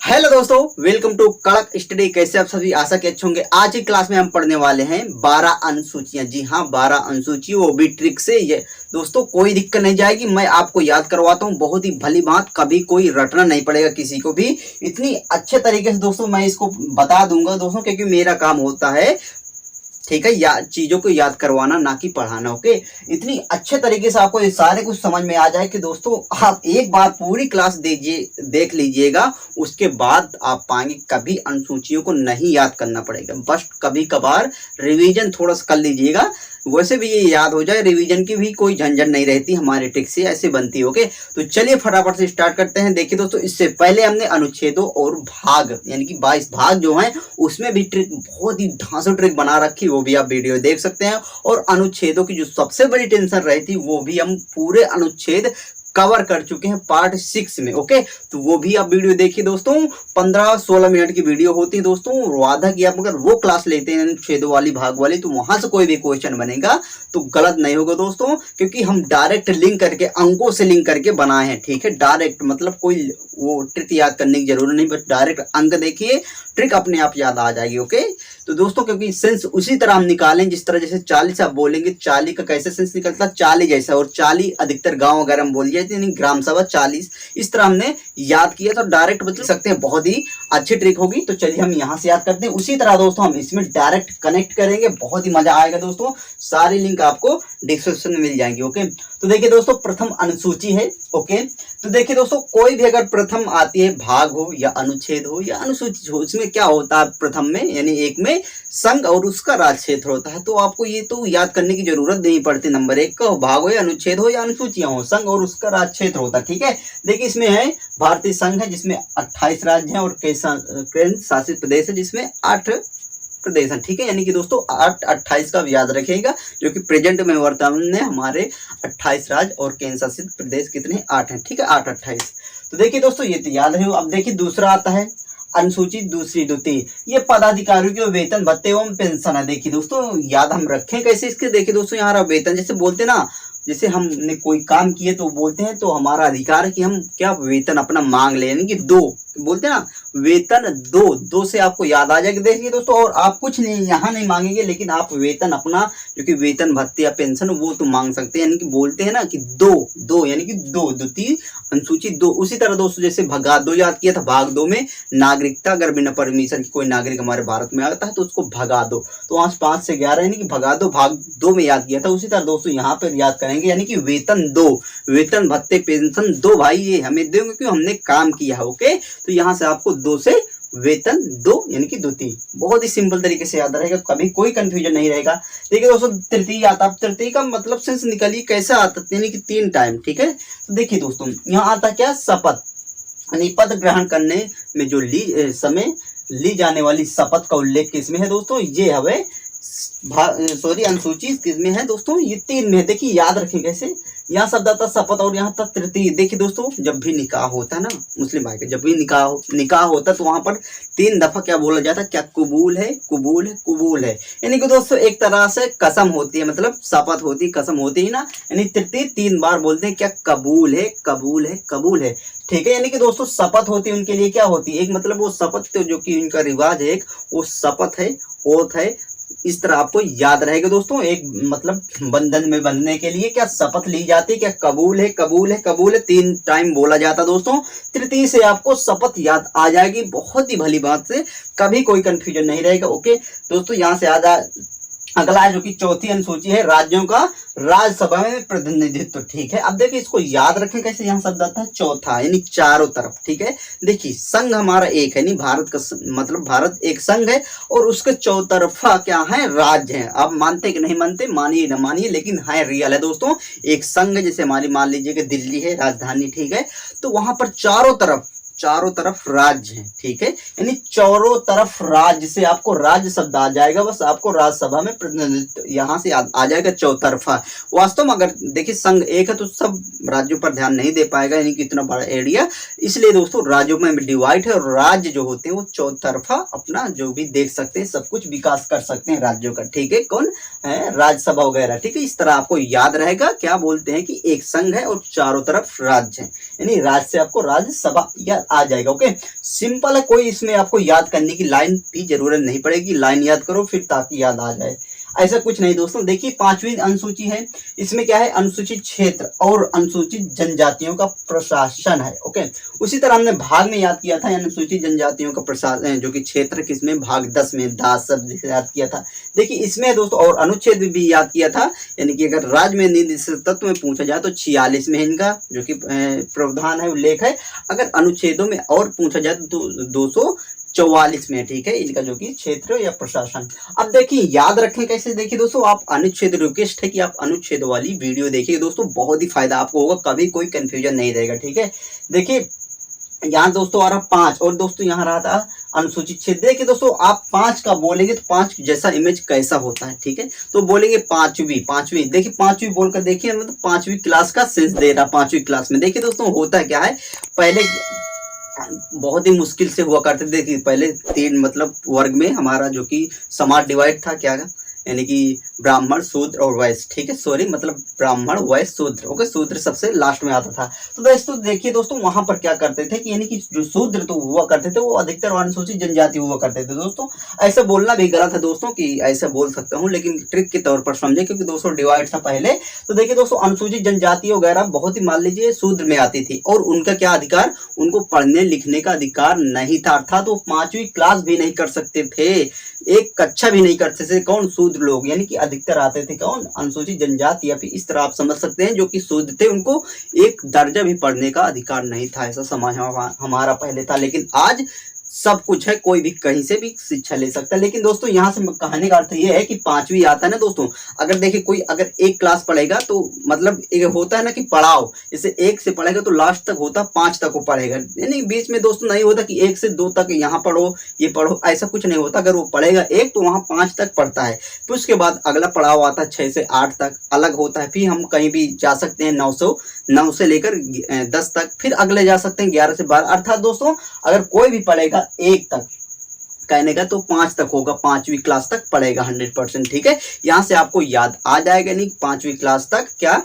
Hello दोस्तों, welcome to कड़क study. कैसे आप सभी, आशा के अच्छे होंगे। आज की क्लास में हम पढ़ने वाले हैं 12 अनुसूचियां। जी हाँ, 12 अनुसूची, वो भी ट्रिक से। ये दोस्तों कोई दिक्कत नहीं जाएगी, मैं आपको याद करवाता हूँ बहुत ही भली बात। कभी कोई रटना नहीं पड़ेगा किसी को भी। इतनी अच्छे तरीके से दोस्तों मैं इसको बता दूंगा दोस्तों, क्योंकि मेरा काम होता है, ठीक है, या चीजों को याद करवाना, ना कि पढ़ाना। ओके, इतनी अच्छे तरीके से आपको ये सारे कुछ समझ में आ जाए कि दोस्तों आप एक बार पूरी क्लास देख लीजिएगा, उसके बाद आप पाएंगे कभी अनुसूचियों को नहीं याद करना पड़ेगा। बस कभी कभार रिवीजन थोड़ा सा कर लीजिएगा, वैसे भी ये याद हो जाए। रिवीजन की भी कोई झंझट नहीं रहती, हमारी ट्रिक से ऐसे बनती है। ओके, तो चलिए फटाफट से स्टार्ट करते हैं। देखिए दोस्तों, इससे पहले हमने अनुच्छेदों और भाग यानी कि 22 भाग जो हैं, उसमें भी ट्रिक, बहुत ही धांसू ट्रिक बना रखी, वो भी आप वीडियो देख सकते हैं। और अनुच्छेदों की जो सबसे बड़ी टेंशन रहती, वो भी हम पूरे अनुच्छेद कवर कर चुके हैं पार्ट 6 में। ओके, तो वो भी आप वीडियो देखिए दोस्तों। 15-16 मिनट की वीडियो होती है दोस्तों। वादा कि आप अगर वो क्लास लेते हैं अनुच्छेदों वाली, भाग वाली, तो वहां से कोई भी क्वेश्चन बनेगा तो गलत नहीं होगा दोस्तों, क्योंकि हम डायरेक्ट लिंक करके, अंकों से लिंक करके बनाए हैं। ठीक है, डायरेक्ट मतलब कोई वो ट्रिक याद करने की जरूरत नहीं, बस डायरेक्ट अंक देखिए, ट्रिक अपने आप याद आ जाएगी। ओके, तो दोस्तों क्योंकि सेंस उसी तरह हम निकालें जिस तरह, जैसे 40 आप बोलेंगे, 40 का कैसे सेंस निकलता है, 40 जैसा। और 40 अधिकतर गांव अगर हम बोल जाए, यानी ग्राम सभा 40, इस तरह हमने याद किया तो डायरेक्ट बता सकते हैं। बहुत ही अच्छी ट्रिक होगी। तो चलिए हम यहाँ से याद करते हैं। उसी तरह दोस्तों हम इसमें डायरेक्ट कनेक्ट करेंगे, बहुत ही मजा आएगा दोस्तों। सारी लिंक आपको डिस्क्रिप्शन में मिल जाएंगी। ओके, तो देखिए दोस्तों, प्रथम अनुसूची है। ओके, तो देखिए दोस्तों, कोई भी अगर प्रथम आती है, भाग हो या अनुच्छेद हो या अनुसूची हो, इसमें क्या होता है प्रथम में, यानी एक में संघ और उसका राज क्षेत्र होता है। तो आपको ये तो याद करने की जरूरत नहीं पड़ती। नंबर 1 का भाग हो या अनुच्छेद हो या अनुसूचियां हो, संघ और उसका राज क्षेत्र होता है। ठीक है, देखिए इसमें है भारतीय संघ है जिसमें 28 राज्य हैं, और केंद्र शासित प्रदेश है जिसमें 8 प्रदेश है। ठीक है, यानी कि दोस्तों 8-28 का याद रखिएगा, जो कि प्रेजेंट में वर्तमान में हमारे 28 राज्य और केंद्र शासित प्रदेश कितने, 8 हैं। ठीक है, 8-28। तो देखिए दोस्तों, ये तो याद रहे। अब देखिए दूसरा आता है अनुसूची दूसरी द्वितीय। ये पदाधिकारियों के वेतन भत्ते एवं पेंशन है। देखिए दोस्तों, याद हम रखें कैसे इसके। देखिए दोस्तों, यहाँ वेतन जैसे बोलते ना, जैसे हमने कोई काम किए तो बोलते हैं, तो हमारा अधिकार है कि हम क्या वेतन अपना मांग ले, यानी कि दो बोलते हैं ना, वेतन दो से आपको याद आ जाएगा। देखिए दोस्तों, और आप कुछ नहीं यहाँ नहीं मांगेंगे, लेकिन आप वेतन अपना, जो कि वेतन भत्ते या पेंशन, वो तो मांग सकते हैं। यानी कि बोलते हैं ना कि दो यानी कि दो, द्वितीय अनुसूची दो। उसी तरह दोस्तों, जैसे भाग 2 याद किया था, भाग 2 में नागरिकता, अगर बिना परमिशन की कोई नागरिक हमारे भारत में आता है तो उसको भगा दो। तो वहां 5 से 11 यानी कि भगा दो, भाग 2 में याद किया था। उसी तरह दोस्तों यहाँ पर याद करेंगे, यानी कि वेतन दो, वेतन भत्ते पेंशन दो, भाई ये हमें देंगे क्योंकि हमने काम किया है। ओके, तो यहाँ से आपको 2 से वेतन दो यानी कि द्वितीय, बहुत ही सिंपल तरीके से याद रहेगा, कभी कोई कंफ्यूजन नहीं रहेगा। देखिए दोस्तों, तृतीय आता है। तृतीय का मतलब सेंस निकालिए कैसे आता है, यानी कि 3 टाइम। ठीक है, तो देखिए दोस्तों, यहाँ आता क्या, शपथ, यानी पद ग्रहण करने में जो समय ली जाने वाली शपथ का उल्लेख किसमें है दोस्तों, ये हमें अनुसूची किसमें है दोस्तों, ये 3 में है। देखिए याद रखें कैसे, यहाँ शब्द आता शपथ और यहाँ तक तृतीय। देखिए दोस्तों, जब भी निकाह होता है ना मुस्लिम भाई का, जब भी निकाह होता है, तो वहां पर 3 दफा क्या बोला जाता है, क्या कबूल है, कबूल है, कबूल है। यानी कि दोस्तों एक तरह से कसम होती है, मतलब शपथ होती, कसम होती है ना, यानी तृतीय 3 बार बोलते हैं, क्या कबूल है, कबूल है, कबूल है। ठीक है, यानी कि दोस्तों शपथ होती है उनके लिए, क्या होती है, एक मतलब वो शपथ, तो जो कि उनका रिवाज है, एक वो शपथ है, ओथ है। इस तरह आपको याद रहेगा दोस्तों, एक मतलब बंधन में बंधने के लिए क्या शपथ ली जाती है, क्या कबूल है, कबूल है, कबूल है, 3 टाइम बोला जाता दोस्तों। तृतीय से आपको शपथ याद आ जाएगी, बहुत ही भली बात से, कभी कोई कंफ्यूजन नहीं रहेगा। ओके दोस्तों, यहाँ से अगला है जो कि चौथी अनुसूची है, राज्यों का राज्यसभा में प्रतिनिधित्व। ठीक है, अब देखिए इसको याद रखें कैसे, यहाँ शब्द आता है चौथा, यानी चारों तरफ। ठीक है, देखिए संघ हमारा एक है, नहीं भारत का मतलब भारत एक संघ है, और उसके चौतरफा क्या है, राज्य है। आप मानते कि नहीं मानते, मानिए न मानिए, लेकिन है, रियल है दोस्तों। एक संघ जैसे हमारी मान लीजिए कि दिल्ली है राजधानी, ठीक है, तो वहां पर चारों तरफ राज्य है। ठीक है, यानी चारों तरफ राज्य से आपको राज्य शब्द आ जाएगा, बस आपको राज्यसभा में प्रतिनिधित्व यहाँ से आ जाएगा चौतरफा। वास्तव में अगर देखिए संघ एक है तो सब राज्यों पर ध्यान नहीं दे पाएगा, यानी कि इतना बड़ा एरिया, इसलिए दोस्तों राज्यों में डिवाइड है, और राज्य जो होते हैं वो चौतरफा अपना जो भी देख सकते हैं, सब कुछ विकास कर सकते हैं राज्यों का। ठीक है, कौन है, राज्यसभा वगैरह। ठीक है, इस तरह आपको याद रहेगा, क्या बोलते हैं कि एक संघ है और चारों तरफ राज्य है, यानी राज्य से आपको राज्यसभा या आ जाएगा। ओके, सिंपल है, कोई इसमें आपको याद करने की लाइन भी जरूरत नहीं पड़ेगी, लाइन याद करो फिर ताकि याद आ जाए, ऐसा कुछ नहीं दोस्तों। देखिए 5वीं अनुसूची है, इसमें क्या है, अनुसूचित क्षेत्र और अनुसूचित जनजातियों का प्रशासन है। ओके, उसी तरह हमने भाग में याद किया था अनुसूचित जनजातियों का प्रशासन, जो कि क्षेत्र किसमें, भाग 10 में, दास शब्द याद किया था। देखिए इसमें दोस्तों और अनुच्छेद भी याद किया था, यानी कि अगर राज्य में निर्दिष्ट तत्व में पूछा जाए तो 46 में इनका जो कि प्रावधान है, उल्लेख है। अगर अनुच्छेदों में और पूछा जाए तो 244 में, ठीक है, इनका जो कि क्षेत्र या प्रशासन। अब देखिए याद रखें कैसे, देखिए दोस्तों आप अनुच्छेद, रिक्वेस्ट है कि आप अनुच्छेद वाली वीडियो देखिए दोस्तों, बहुत ही फायदा आपको होगा, कभी कोई कंफ्यूजन नहीं रहेगा, ठीक है। देखिए यहाँ दोस्तों आ रहा 5 और दोस्तों यहाँ रहा था अनुसूचित क्षेत्र। देखिए दोस्तों आप 5 का बोलेंगे तो 5 जैसा इमेज कैसा होता है, ठीक है, तो बोलेंगे पांचवी। देखिए 5वीं बोलकर देखिए, मतलब 5वीं क्लास का सेंस दे रहा, 5वीं क्लास में। देखिए दोस्तों होता क्या है, पहले बहुत ही मुश्किल से हुआ करते थे। देखिए पहले 3 मतलब वर्ग में हमारा जो कि समाज डिवाइड था, क्या यानी कि ब्राह्मण, शूद्र और वैश्य, ठीक है, सॉरी मतलब ब्राह्मण, वैश्य, शूद्र। ओके, शूद्र सबसे लास्ट में आता था। तो दोस्तों देखिए दोस्तों वहां पर क्या करते थे कि यानी कि जो शूद्र तो हुआ करते थे वो अधिकतर अनुसूचित जनजाति हुआ करते थे। दोस्तों ऐसा बोलना भी गलत है दोस्तों, कि ऐसा बोल सकता हूँ, लेकिन ट्रिक के तौर पर समझे, क्योंकि दोस्तों डिवाइड था पहले। तो देखिए दोस्तों अनुसूचित जनजाति वगैरह बहुत ही मान लीजिए शूद्र में आती थी, और उनका क्या अधिकार, उनको पढ़ने लिखने का अधिकार नहीं था, अर्थात वो 5वीं क्लास भी नहीं कर सकते थे, एक कक्षा भी नहीं करते थे। कौन, शूद्र लोग, यानी कि अधिकतर आते थे कौन, अनुसूचित जनजाति, या फिर इस तरह आप समझ सकते हैं जो कि शूद्र थे, उनको एक दर्जा भी पढ़ने का अधिकार नहीं था, ऐसा समाज हमारा पहले था। लेकिन आज सब कुछ है, कोई भी कहीं से भी शिक्षा ले सकता है। लेकिन दोस्तों यहाँ से कहने का अर्थ ये है कि 5वीं आता है ना दोस्तों, अगर देखिए कोई अगर 1 क्लास पढ़ेगा तो मतलब एक होता है ना कि पढ़ाओ, जैसे 1 से पढ़ेगा तो लास्ट तक होता 5 तक वो पढ़ेगा, यानी बीच में दोस्तों नहीं होता कि 1 से 2 तक यहाँ पढ़ो ये पढ़ो, ऐसा कुछ नहीं होता। अगर वो पढ़ेगा 1 तो वहाँ 5 तक पढ़ता है, फिर उसके बाद अगला पढ़ाओ आता है 6 से 8 तक, अलग होता है। फिर हम कहीं भी जा सकते हैं 9 से लेकर 10 तक, फिर अगले जा सकते हैं 11 से 12। अर्थात दोस्तों अगर कोई भी पढ़ेगा 1 तक कहने का तो 5 तक होगा, 5वीं क्लास तक पढ़ेगा 100%, ठीक है। यहाँ से आपको याद आ जाएगा, नहीं 5वीं क्लास तक क्या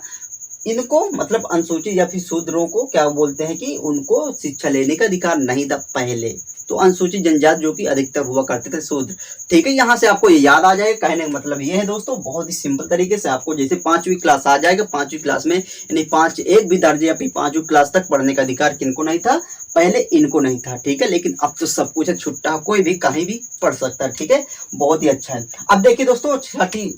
इनको मतलब अनुसूचित या फिर शूद्रों को क्या बोलते हैं कि उनको शिक्षा लेने का अधिकार नहीं था पहले। तो अनुसूचित जनजाति जो कि अधिकतर हुआ करते थे शूद्र, ठीक है। यहाँ से आपको ये याद आ जाएगा, कहने का मतलब ये है दोस्तों, बहुत ही सिंपल तरीके से आपको जैसे 5वीं क्लास आ जाएगा, 5वीं क्लास में यानी 5 एक भी दर्जे या फिर 5वीं क्लास तक पढ़ने का अधिकार किनको नहीं था, पहले इनको नहीं था, ठीक है। लेकिन अब तो सब कुछ है, छुट्टा कोई भी कहीं भी पढ़ सकता है, ठीक है, बहुत ही अच्छा है। अब देखिए दोस्तों छठी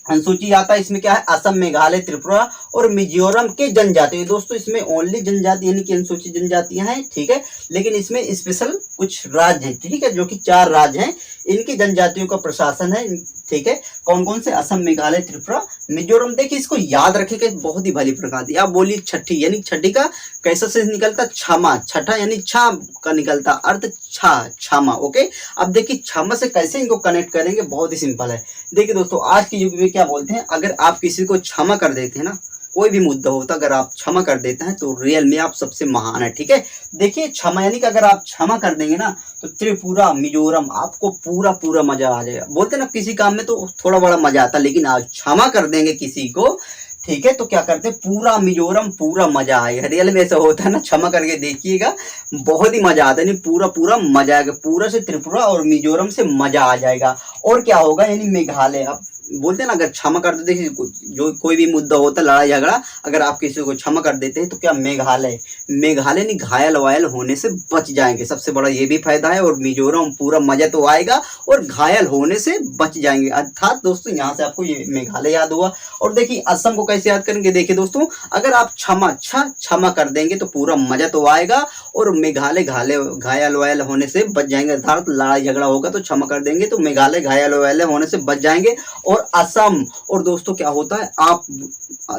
अनुसूची आता है, इसमें क्या है, असम, मेघालय, त्रिपुरा और मिजोरम के जनजाति। दोस्तों इसमें ओनली जनजाति यानी कि अनुसूचित जनजातियां हैं, ठीक है, लेकिन इसमें स्पेशल कुछ राज्य हैं, ठीक है, जो कि 4 राज्य हैं, इनकी जनजातियों का प्रशासन है, ठीक है। कौन कौन से, असम, मेघालय, त्रिपुरा, मिजोरम। देखिए इसको याद रखेगा, बहुत ही भली प्रकार दी। आप बोलिए छठी, यानी छठी का कैसा से निकलता, क्षमा, छठा यानी छा का निकलता अर्थ क्षमा। ओके, अब देखिए क्षमा से कैसे इनको कनेक्ट करेंगे, बहुत ही सिंपल है। देखिए दोस्तों आज के युग में क्या बोलते हैं, अगर आप किसी को क्षमा कर देते हैं ना, कोई भी मुद्दा होता अगर आप क्षमा कर देते हैं तो रियल में आप सबसे महान है, ठीक है। देखिए क्षमा यानी कि अगर आप क्षमा कर देंगे ना तो त्रिपुरा, मिजोरम आपको पूरा मजा आ जाएगा। बोलते ना किसी काम में तो थोड़ा बड़ा मजा आता, लेकिन आप क्षमा कर देंगे किसी को, ठीक है, तो क्या करते हैं पूरा मिजोरम पूरा मजा आएगा। रियल में ऐसा होता है ना, क्षमा करके देखिएगा बहुत ही मजा आता है, नहीं पूरा मजा आएगा, पूरा से त्रिपुरा और मिजोरम से मजा आ जाएगा। और क्या होगा, यानी मेघालय, आप बोलते हैं ना अगर क्षमा कर देते, देखिए जो कोई भी मुद्दा होता है लड़ाई झगड़ा, अगर आप किसी को क्षमा कर देते हैं तो क्या मेघालय नहीं घायल वायल होने से बच जाएंगे, सबसे बड़ा ये भी फायदा है। और मिजोरम पूरा मजा तो आएगा और घायल होने से बच जाएंगे। अर्थात दोस्तों यहाँ से आपको ये मेघालय याद हुआ। और देखिए असम को कैसे याद करेंगे, देखिए दोस्तों अगर आप क्षमा कर देंगे तो पूरा मजा तो आएगा और मेघालय घायल वायल होने से बच जाएंगे। अर्थात लड़ाई झगड़ा होगा तो क्षमा कर देंगे तो मेघालय घायल वायल होने से बच जाएंगे। और असम, और दोस्तों क्या होता है, आप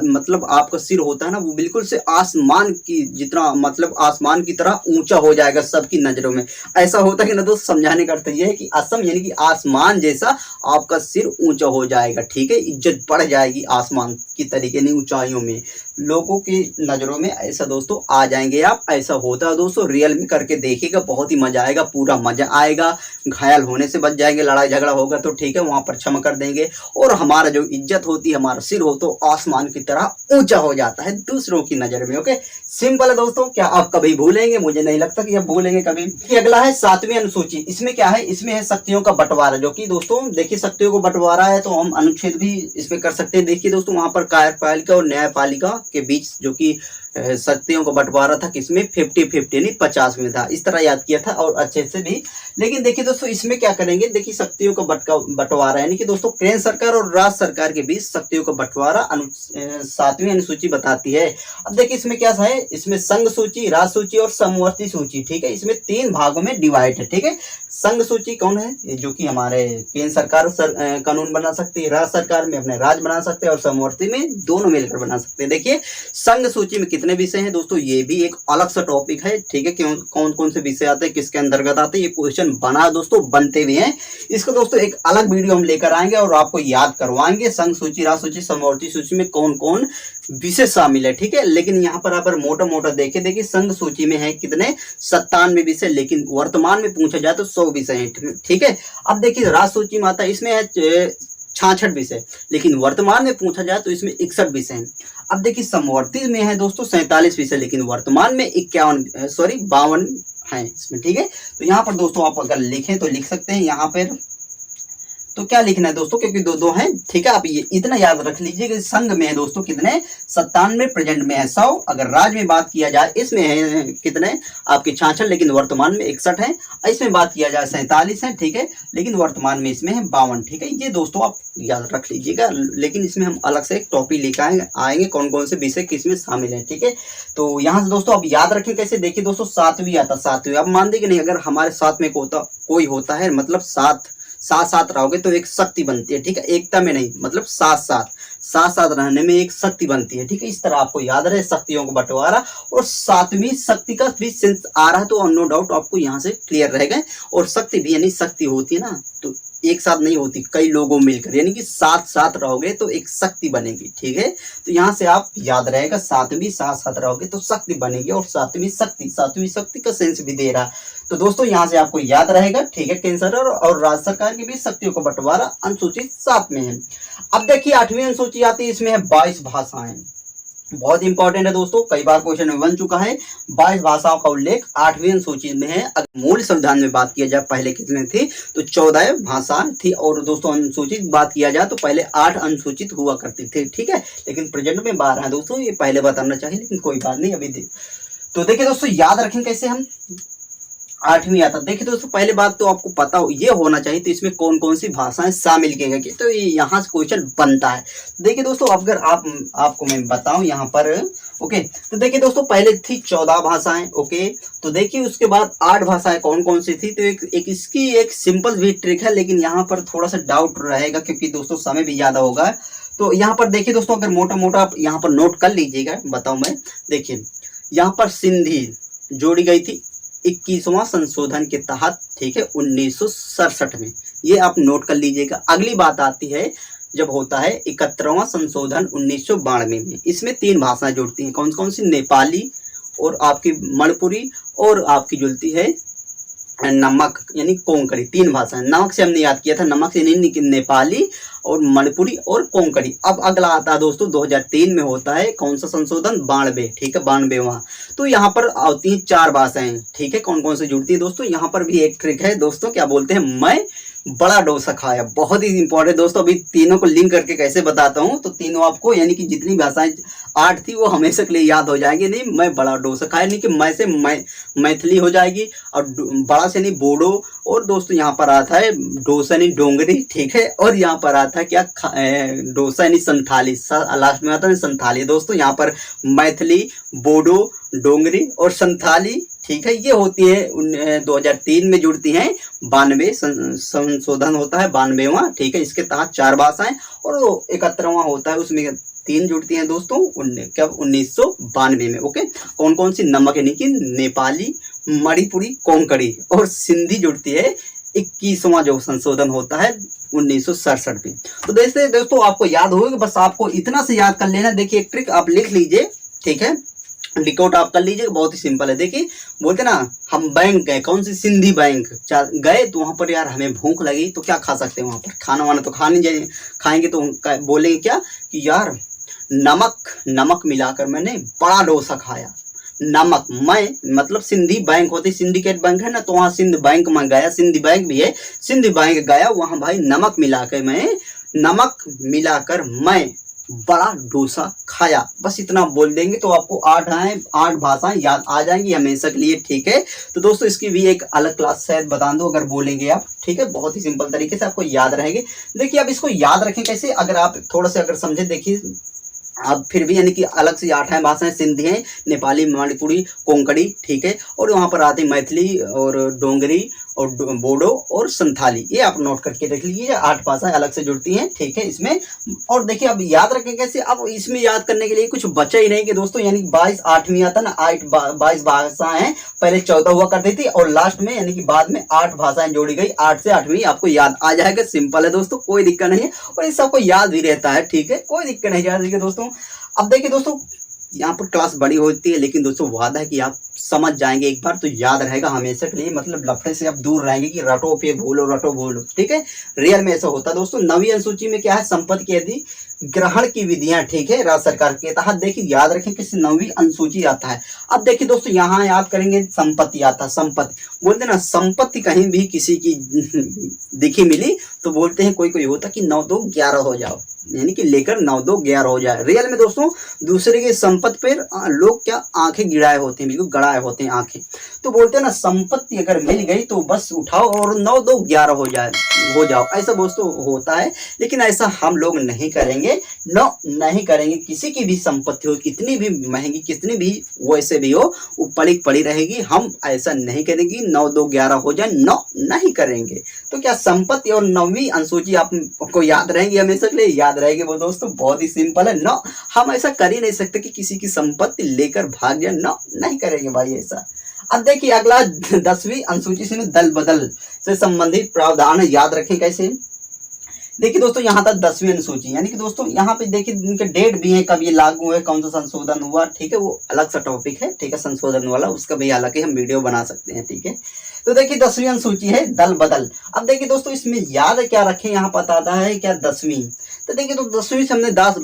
मतलब आपका सिर होता है ना वो बिल्कुल से आसमान की जितना मतलब आसमान की तरह ऊंचा हो जाएगा सबकी नजरों में। ऐसा होता है कि ना दोस्त, समझाने का अर्थ यह है कि असम यानी कि आसमान जैसा आपका सिर ऊंचा हो जाएगा, ठीक है, इज्जत बढ़ जाएगी आसमान की तरीके नहीं, ऊंचाइयों में लोगों की नजरों में ऐसा दोस्तों आ जाएंगे आप। ऐसा होता है दोस्तों, रियल में करके देखिएगा बहुत ही मजा आएगा, पूरा मजा आएगा। घायल होने से बच जाएंगे, लड़ाई झगड़ा होगा तो ठीक है वहां पर क्षमा कर देंगे। और हमारा जो इज्जत होती है, हमारा सिर हो तो आसमान की तरह ऊंचा हो जाता है दूसरों की नजर में। ओके, सिंपल है दोस्तों। क्या आप कभी भूलेंगे? मुझे नहीं लगता कि आप भूलेंगे कभी। कि अगला है 7वीं अनुसूची। इसमें क्या है? इसमें है शक्तियों का बंटवारा, जो कि दोस्तों देखिए शक्तियों को बंटवारा है तो हम अनुच्छेद भी इसमें कर सकते हैं। देखिए दोस्तों, वहां पर कार्यपालिका और न्यायपालिका के बीच जो कि शक्तियों को बंटवारा था किसमें? 50-50 यानी 50 में था। इस तरह याद किया था और अच्छे से भी। लेकिन देखिए दोस्तों, इसमें क्या करेंगे? देखिए शक्तियों का बंटवारा यानी कि दोस्तों केंद्र सरकार और राज्य सरकार के बीच शक्तियों का बंटवारा 7वीं अनुसूची बताती है। अब देखिए इसमें क्या है? इसमें संघ सूची, राज्य सूची और समवर्ती सूची। ठीक है, इसमें 3 भागों में डिवाइड है। ठीक है, संघ सूची कौन है? जो कि हमारे केंद्र सरकार कानून बना सकती है, राज्य सरकार में अपने राज्य बना सकते हैं और समवर्ती में दोनों मिलकर बना सकते हैं। देखिए संघ सूची में कितने विषय हैं दोस्तों? ये भी एक अलग सा टॉपिक है। ठीक है, क्यों कौन कौन से विषय आते हैं, किसके अंतर्गत आते हैं, ये क्वेश्चन बना दोस्तों, बनते भी हैं। इसको दोस्तों एक अलग वीडियो हम लेकर आएंगे और आपको याद करवाएंगे संघ सूची, राज्य सूची, समवर्ती सूची में कौन कौन विषय शामिल है। ठीक है, लेकिन यहाँ पर आप मोटा मोटा देखिए संघ सूची में है कितने? 97 विषय, लेकिन वर्तमान में पूछा जाए तो 100 विषय है। ठीक है, अब देखिए राज्य सूची में आता है, इसमें है 66 विषय, लेकिन वर्तमान में पूछा जाए तो इसमें 61 विषय हैं। अब देखिए समवर्ती में है दोस्तों 47 विषय, लेकिन वर्तमान में 52 है इसमें। ठीक है, तो यहाँ पर दोस्तों आप अगर लिखें तो लिख सकते हैं यहाँ पर। तो क्या लिखना है दोस्तों, क्योंकि दो हैं। ठीक है, आप ये इतना याद रख लीजिए कि संघ में है दोस्तों कितने? 97, प्रेजेंट में है 100। अगर राज्य में बात किया जाए इसमें है कितने? आपके 66, लेकिन वर्तमान में 61 है। इसमें बात किया जाए 47 है। ठीक है, लेकिन वर्तमान में इसमें है 52। ठीक है, ये दोस्तों आप याद रख लीजिएगा, लेकिन इसमें हम अलग से एक टॉपिक लेकर आएंगे कौन कौन से विषय किसमें शामिल है। ठीक है, तो यहाँ से दोस्तों आप याद रखें कैसे। देखिए दोस्तों 7वीं आता, 7वीं आप मान देंगे नहीं, अगर हमारे साथ में कोई होता है, मतलब साथ रहोगे तो एक शक्ति बनती है। ठीक है, एकता में नहीं, मतलब साथ रहने में एक शक्ति बनती है। ठीक है, इस तरह आपको याद रहे शक्तियों को बंटवारा। और 7वीं शक्ति का भी सेंस आ रहा है तो नो डाउट आपको यहाँ से क्लियर रहेगा। और शक्ति भी यानी शक्ति होती है ना, तो एक साथ नहीं होती, कई लोगों मिलकर, यानी कि साथ रहोगे तो एक शक्ति बनेगी। ठीक है, तो यहाँ से आप याद रहेगा 7वीं साथ रहोगे तो शक्ति बनेगी। और 7वीं शक्ति का सेंस भी दे रहा। तो दोस्तों यहाँ से आपको याद रहेगा। ठीक है, केंद्र सरकार और राज्य सरकार के बीच शक्तियों का बंटवारा अनुसूची 7 में है। अब देखिए 8वीं अनुसूची आती है, इसमें है 22 भाषाएं। बहुत इंपॉर्टेंट है दोस्तों, कई बार क्वेश्चन में बन चुका है। 22 भाषाओं का उल्लेख 8वीं अनुसूची में है। अगर मूल संविधान में बात किया जाए पहले कितने थी, तो 14 भाषा थी। और दोस्तों अनुसूचित बात किया जाए तो पहले 8 अनुसूचित हुआ करती थी। ठीक है, लेकिन प्रेजेंट में 12 है दोस्तों, ये पहले बताना चाहिए, लेकिन कोई बात नहीं अभी तो देखिए दोस्तों याद रखें कैसे हम 8वीं आता। देखिए दोस्तों पहले बात तो आपको पता ये होना चाहिए तो इसमें कौन कौन सी भाषाएं शामिल की गई, तो यहाँ से क्वेश्चन बनता है। देखिए दोस्तों अगर आपको मैं बताऊं यहाँ पर, ओके, तो देखिए दोस्तों पहले थी 14 भाषाएं। ओके, तो देखिए उसके बाद 8 भाषाएं कौन कौन सी थी। तो एक इसकी एक सिंपल भी ट्रिक है, लेकिन यहाँ पर थोड़ा सा डाउट रहेगा क्योंकि दोस्तों समय भी ज्यादा होगा। तो यहाँ पर देखिए दोस्तों अगर मोटा मोटा आप यहाँ पर नोट कर लीजिएगा, बताऊं मैं। देखिए यहाँ पर सिंधी जोड़ी गई थी 21वां संशोधन के तहत। ठीक है, 1967 में, ये आप नोट कर लीजिएगा। अगली बात आती है जब होता है 71वां संशोधन 1992 में। इसमें 3 भाषाएं जुड़ती हैं, कौन कौन सी? नेपाली और आपकी मणिपुरी और आपकी जुड़ती है नमक यानी कोंकणी। 3 भाषाएं, नमक से हमने याद किया था, नमक से नहीं, नेपाली और मणिपुरी और कोंकणी। अब अगला आता है दोस्तों 2003 में होता है कौन सा संशोधन? 92। ठीक है, 92वां। तो यहाँ पर आती हैं 4 भाषाएं। ठीक है, कौन कौन से जुड़ती है दोस्तों? यहाँ पर भी एक ट्रिक है दोस्तों, क्या बोलते हैं? मैं बड़ा डोसा खाया। बहुत ही इंपॉर्टेंट दोस्तों, अभी तीनों को लिंक करके कैसे बताता हूँ। तो तीनों आपको यानी कि जितनी भाषाएं 8 थी वो हमेशा के लिए याद हो जाएंगी। नहीं, मैं बड़ा डोसा खाया, नहीं कि मैं से मैथिली हो जाएगी, और बड़ा से नहीं बोडो, और दोस्तों यहाँ पर आता है डोसा नहीं डोंगरी। ठीक है, और यहाँ पर आता है क्या? डोसा नहीं संथाली, लास्ट में आता है संथाली। दोस्तों यहाँ पर मैथिली, बोडो, डोंगरी और संथाली। ठीक है, ये होती है 2003 में जुड़ती हैं। 92 संशोधन होता है 92वां। ठीक है, इसके तहत 4 भाषाएं, और 71वां होता है उसमें 3 जुड़ती हैं दोस्तों। कब? 1992 में। ओके, कौन कौन सी? नमक यानी कि नेपाली, मणिपुरी, कोंकणी और सिंधी जुड़ती है 21वां जो संशोधन होता है 1967 में। तो दोस्तों आपको याद होगा, बस आपको इतना से याद कर लेना। देखिए एक ट्रिक आप लिख लीजिए। ठीक है, लिकआउट आप कर लीजिए, बहुत ही सिंपल है। देखिए बोलते ना हम बैंक गए, कौन सी सिंधी बैंक गए, तो वहाँ पर यार हमें भूख लगी तो क्या खा सकते हैं, वहाँ पर खाना वाना तो खा नहीं जाए, खाएंगे तो बोलेंगे क्या कि यार नमक मिलाकर मैंने बड़ा डोसा खाया। नमक, मैं मतलब सिंधी बैंक होती, सिंडिकेट बैंक है ना, तो वहाँ सिंध बैंक में गया, सिंधी बैंक भी है, सिंधी बैंक गया, वहाँ भाई नमक मिलाकर मैं बड़ा डोसा खाया। बस इतना बोल देंगे तो आपको 8 भाषाएं याद आ जाएंगी हमेशा के लिए, ठीक है। तो दोस्तों इसकी भी एक अलग क्लास शायद बता दो अगर बोलेंगे आप, ठीक है, बहुत ही सिंपल तरीके से आपको याद रहेंगे। देखिए अब इसको याद रखें कैसे, अगर आप थोड़ा सा अगर समझे, देखिए अब फिर भी यानी कि अलग से 8 भाषाएं, सिंधी हैं, नेपाली, मणिपुरी, कोंकणी, ठीक है, और वहाँ पर आती मैथिली और डोंगरी और बोडो और संथाली, ये आप नोट करके रख लीजिए, 8 भाषाएं अलग से जुड़ती हैं, ठीक है इसमें। और देखिए अब याद रखें कैसे, अब इसमें याद करने के लिए कुछ बचा ही नहीं कि दोस्तों, यानी 22 8वीं आता ना, 22 भाषाएं पहले 14 हुआ करती थी और लास्ट में यानी कि बाद में 8 भाषाएं जोड़ी गई, 8 से 8वीं आपको याद आ जाएगा। सिंपल है दोस्तों, कोई दिक्कत नहीं है, और इस सबको याद भी रहता है, ठीक है, कोई दिक्कत नहीं है दोस्तों। अब देखिए दोस्तों यहाँ पर क्लास बड़ी होती है, लेकिन दोस्तों वादा है कि आप समझ जाएंगे एक बार तो याद रहेगा हमेशा के लिए, मतलब लफड़े से आप दूर रहेंगे कि रटो पे भूलो, ठीक है, रियल में ऐसा होता है दोस्तों। 9वीं अनुसूची में क्या है, संपत्ति की यदि ग्रहण की विधियां, ठीक है, राज्य सरकार के तहत। देखिए याद रखें किस 9वीं अनुसूची आता है। अब देखिए दोस्तों यहाँ याद करेंगे संपत्ति आता है, संपत्ति बोलते ना, संपत्ति कहीं भी किसी की दिखी मिली तो बोलते हैं कोई होता कि 9 2 11 हो जाओ, यानी कि लेकर 9 2 11 हो जाए। रियल में दोस्तों दूसरे की संपत्ति पर लोग क्या आंखें गिराए होते हैं, बिल्कुल गड़ाए होते हैं आंखें, तो बोलते हैं ना संपत्ति अगर मिल गई तो बस उठाओ और 9 2 11 हो जाओ, ऐसा दोस्तों होता है। लेकिन ऐसा हम लोग नहीं करेंगे, नहीं करेंगे। किसी की भी संपत्ति हो, कितनी भी महंगी, कितनी भी वैसे भी हो, वो पड़ी रहेगी, हम ऐसा नहीं करेंगे 9 2 11 हो जाए, नहीं करेंगे। तो क्या संपत्ति और 9वीं अनुसूची आपको याद रहेंगी, हमेशा के लिए याद रहेगी वो दोस्तों, बहुत ही सिंपल है। हम ऐसा कर ही नहीं सकते कि किसी की संपत्ति लेकर भाग जाए, नहीं करेंगे भाई ऐसा। अब देखिए अगला 10वीं अनुसूची से दल बदल से संबंधित प्रावधान याद रखें कैसे। देखिए दोस्तों यहाँ तक 10वीं अनुसूची, यानी कि दोस्तों यहाँ पे देखिए इनके डेट भी है, कब ये लागू है, कौन सा संशोधन हुआ, ठीक है, वो अलग सा टॉपिक है, ठीक है, संशोधन वाला, उसका भी हालांकि हम वीडियो बना सकते हैं, ठीक है। तो देखिए 10वीं अनुसूची है दल बदल। अब देखिए दोस्तों इसमें याद क्या रखें, यहाँ बताता है क्या 10वीं, तो देखिए तो 10वीं से हमने दास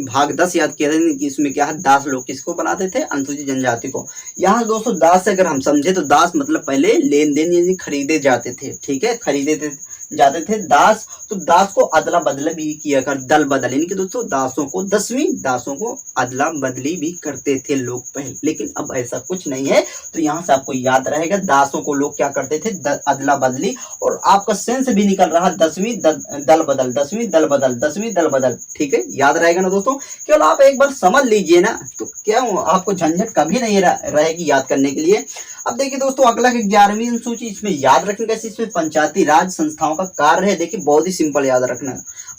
भाग 10 याद किया था कि इसमें क्या है, दास लोग किसको बनाते थे, अनुसूचित जनजाति को। यहाँ दोस्तों दास से अगर हम समझे तो दास मतलब पहले लेन देन यानी खरीदे जाते थे, ठीक है, खरीदे जाते थे दास, तो दास को अदला बदला भी किया कर, दल बदल, यानी कि दोस्तों दासों को 10वीं दासों को अदला बदली भी करते थे लोग पहले, लेकिन अब ऐसा कुछ नहीं है। तो यहाँ से आपको याद रहेगा दासों को लोग क्या करते थे, अदला बदली, और आपका सेंस भी निकल रहा 10वीं दल बदल, 10वीं दल बदल, 10वीं दल बदल, ठीक है, याद रहेगा ना दोस्तों। केवल आप एक बार समझ लीजिए ना, तो क्या आपको झंझट कभी नहीं रहेगी याद करने के लिए। अब देखिए दोस्तों अगला है 11वीं अनुसूची, इसमें याद रखें कैसे, इसमें पंचायती राज संस्थाओं का कार्य है। देखिए बहुत ही सिंपल याद रखना,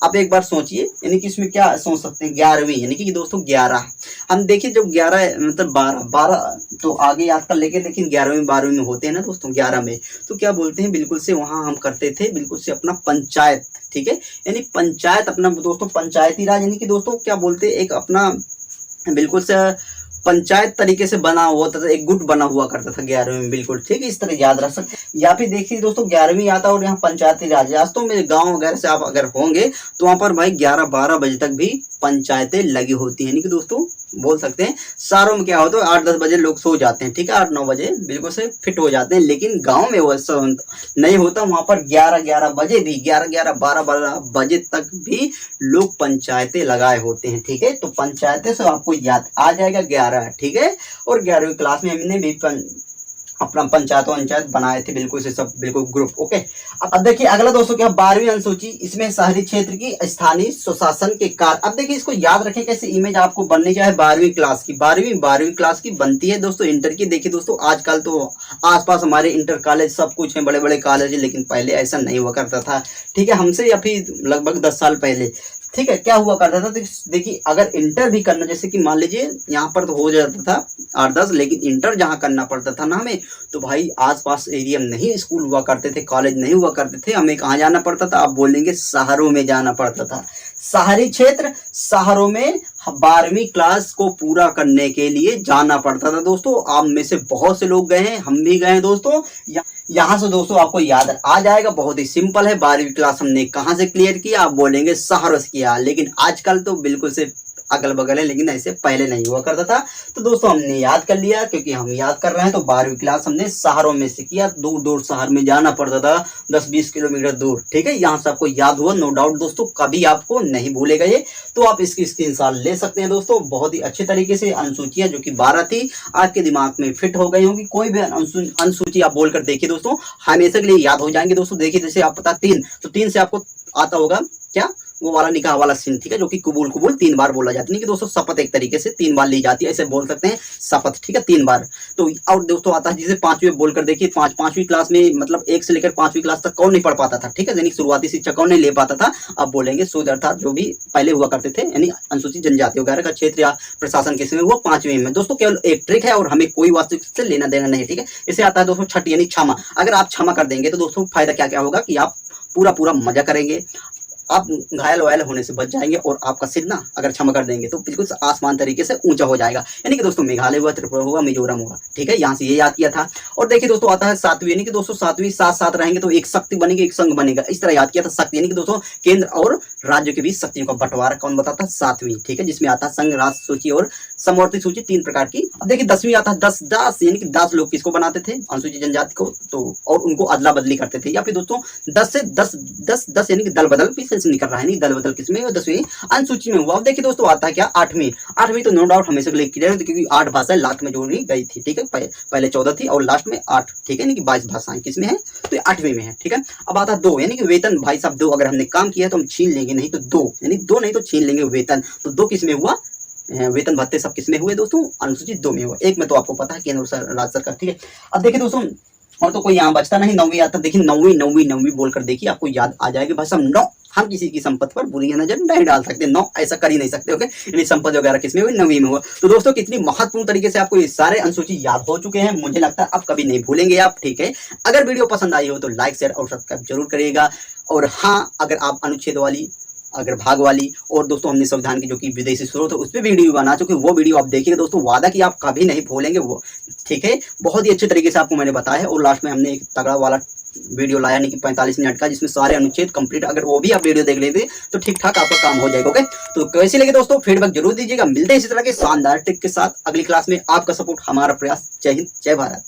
आप एक बार सोचिए, यानी कि इसमें क्या सोच सकते हैं, 11वीं यानी कि दोस्तों 11, हम देखिए जब 11 मतलब 12 तो आगे याद कर लेके, लेकिन 11वीं 12वीं में होते हैं ना दोस्तों, 11 में तो क्या बोलते हैं, बिल्कुल से वहाँ हम करते थे बिल्कुल से अपना पंचायत, ठीक है, यानी पंचायत अपना दोस्तों पंचायती राज, यानी कि दोस्तों क्या बोलते हैं, एक अपना बिल्कुल से पंचायत तरीके से बना हुआ था, एक गुट बना हुआ करता था 11वीं में, बिल्कुल ठीक है, इस तरह याद रख सकते हैं। या फिर देखिए दोस्तों 11वीं आता है और यहाँ पंचायती राज, वास्तव में गांव वगैरह से आप अगर होंगे तो वहाँ पर भाई 11-12 बजे तक भी पंचायतें लगी होती हैं, यानी कि दोस्तों बोल सकते हैं शहरों में क्या होता है 8-10 बजे लोग सो जाते हैं, ठीक है, 8-9 बजे बिल्कुल से फिट हो जाते हैं, लेकिन गाँव में वैसा नहीं होता, वहाँ पर 11-11 बजे भी 11-12 बजे तक भी लोग पंचायतें लगाए होते हैं, ठीक है। तो पंचायतें से आपको याद आ जाएगा 11, ठीक है, और 11वीं क्लास में हमने भी अपना पंचायत बनाए थे, बिल्कुल से सब बिल्कुल ग्रुप, ओके। अब देखिए अगला दोस्तों क्या 12वीं अनुसूची, इसमें शहरी क्षेत्र की स्थानीय स्वशासन के कार्य। अब देखिए इसको याद रखें कैसे, इमेज आपको बननी चाहिए 12वीं क्लास की, 12वीं क्लास की बनती है दोस्तों इंटर की। देखिए दोस्तों आजकल तो आसपास हमारे इंटर कॉलेज सब कुछ है, बड़े बड़े कॉलेज है, लेकिन पहले ऐसा नहीं हुआ करता था, ठीक है, हमसे या फिर लगभग 10 साल पहले, ठीक है, क्या हुआ करता था, देखिए अगर इंटर भी करना, जैसे कि मान लीजिए यहाँ पर तो हो जाता था 8-10, लेकिन इंटर जहाँ करना पड़ता था ना हमें, तो भाई आसपास एरिया में नहीं स्कूल हुआ करते थे, कॉलेज नहीं हुआ करते थे, हमें कहाँ जाना पड़ता था, आप बोलेंगे शहरों में जाना पड़ता था। शहरी क्षेत्र, शहरों में 12वीं क्लास को पूरा करने के लिए जाना पड़ता था दोस्तों। आप में से बहुत से लोग गए हैं, हम भी गए हैं दोस्तों। यहाँ से दोस्तों आपको याद आ जाएगा, बहुत ही सिंपल है। 12वीं क्लास हमने कहाँ से क्लियर किया, आप बोलेंगे शहरों से किया, लेकिन आजकल तो बिल्कुल से अगल बगल है, लेकिन ऐसे पहले नहीं हुआ करता था। तो दोस्तों हमने याद कर लिया, क्योंकि हम याद कर रहे हैं। तो 12वीं क्लास हमने शहरों में से किया, दूर दूर शहर में जाना पड़ता था, 10-20 किलोमीटर दूर। ठीक है, यहाँ से आपको याद हुआ, नो डाउट दोस्तों, कभी आपको नहीं भूलेगा ये। तो आप इसकी स्क्रीनशॉट ले सकते हैं दोस्तों। बहुत ही अच्छे तरीके से अनुसूचियां जो कि 12 थी आपके दिमाग में फिट हो गई होंगी। कोई भी अनुसूची आप बोलकर देखिए दोस्तों, हमेशा के लिए याद हो जाएंगे दोस्तों। देखिए जैसे आप पता 3, तो 3 से आपको आता होगा क्या, वो वाला निकाह वाला सीन, ठीक है, जो कि कबूल कबूल 3 बार बोला जाता है। नहीं कि दोस्तों शपथ एक तरीके से 3 बार ली जाती है, ऐसे बोल सकते हैं शपथ, ठीक है, 3 बार। तो और दोस्तों आता है जिसे 5वीं बोलकर देखिए, 5वीं क्लास में मतलब 1 से लेकर 5वीं क्लास तक कौन नहीं पढ़ पाता था, ठीक है, यानी शुरुआती शिक्षा कौन नहीं ले पाता था। अब बोलेंगे शूद्र, अर्थात जो भी पहले हुआ करते थे, यानी अनुसूचित जनजाति वगैरह का क्षेत्र या प्रशासन किसमें हुआ, 5वीं में। दोस्तों केवल एक ट्रिक है और हमें कोई वास्तविक से लेना देना नहीं, ठीक है। इसे आता है दोस्तों छठी, यानी क्षमा। अगर आप क्षमा कर देंगे तो दोस्तों फायदा क्या क्या होगा कि आप पूरा पूरा मजा करेंगे, आप घायल वायल होने से बच जाएंगे, और आपका सिर ना अगर क्षमा कर देंगे तो बिल्कुल आसमान तरीके से ऊंचा हो जाएगा। यानी कि दोस्तों मेघालय हुआ, त्रिपुरा हुआ, मिजोरम हुआ, ठीक है, यहाँ से ये याद किया था। और देखिए दोस्तों आता है 7वीं, यानी कि दोस्तों 7वीं साथ साथ रहेंगे तो एक शक्ति बनेगी, एक संघ बनेगा, इस तरह याद किया था। शक्ति यानी कि दोस्तों केंद्र और राज्य के बीच शक्तियों का बंटवारा कौन बताता है, 7वीं, ठीक है, जिसमें आता है संघ, राष्ट्र सूची और समवर्ती सूची, 3 प्रकार की। अब देखिए 10वीं आता है 10 यानी कि 10 लोग किसको बनाते थे, अनुसूचित जनजाति को, तो और उनको अदला बदली करते थे। या फिर दोस्तों 10 से 10 यानी कि दल बदल भी सेंस नहीं कर रहा है, नहीं दल बदल किसमें, 10वीं अनुसूची में हुआ। अब देखिए दोस्तों आता है क्या, 8वीं तो नो डाउट हमेशा के लिए क्लियर है, क्योंकि 8 भाषाएं लास्ट में जोड़ी गई थी, ठीक है, पहले 14 थी और लास्ट में 8, ठीक है, यानी कि 22 भाषाएं किसमें है, तो 8वीं में है, ठीक है। अब आता है 2, यानी कि वेतन। भाई साहब 2 अगर हमने काम किया तो हम छीन लेंगे, नहीं तो 2, यानी 2 नहीं तो छीन लेंगे वेतन। तो 2 किसमें हुआ, वेतन भत्ते सब किसमें हुए दोस्तों, अनुसूचित 2 में हुआ। 1 में तो आपको पता है केंद्र राज्य सरकार, ठीक है। अब देखिए दोस्तों और तो कोई यहाँ बचता नहीं, 9वीं आता, देखिए 9वीं बोलकर देखिए, आपको याद आ जाएगी। भाई साहब 9, हम किसी की संपत्ति पर बुरी नजर नहीं डाल सकते, 9 ऐसा कर ही नहीं सकते, ओके। यानी संपत्ति वगैरह किसमें हुई, 9वीं में हुआ। तो दोस्तों कितनी महत्वपूर्ण तरीके से आपको ये सारे अनुसूची याद हो चुके हैं, मुझे लगता है अब कभी नहीं भूलेंगे आप, ठीक है। अगर वीडियो पसंद आई हो तो लाइक शेयर और सब्सक्राइब जरूर करिएगा। और हाँ, अगर आप अनुच्छेद वाली, अगर भाग वाली, और दोस्तों हमने संविधान की जो कि विदेशी स्रोत है उस पर वीडियो बना चुके, वो वीडियो आप देखिएगा दोस्तों, वादा कि आप कभी नहीं भूलेंगे वो, ठीक है। बहुत ही अच्छे तरीके से आपको मैंने बताया है। और लास्ट में हमने एक तगड़ा वाला वीडियो लाया, नहीं कि 45 मिनट का, जिसमें सारे अनुच्छेद कंप्लीट, अगर वो भी आप वीडियो देख लेते तो ठीक ठाक आपका काम हो जाएगा, ओके। तो कैसे लगे दोस्तों, फीडबैक जरूर दीजिएगा। मिलते हैं इसी तरह के शानदार टिप के साथ अगली क्लास में। आपका सपोर्ट हमारा प्रयास। जय हिंद, जय भारत।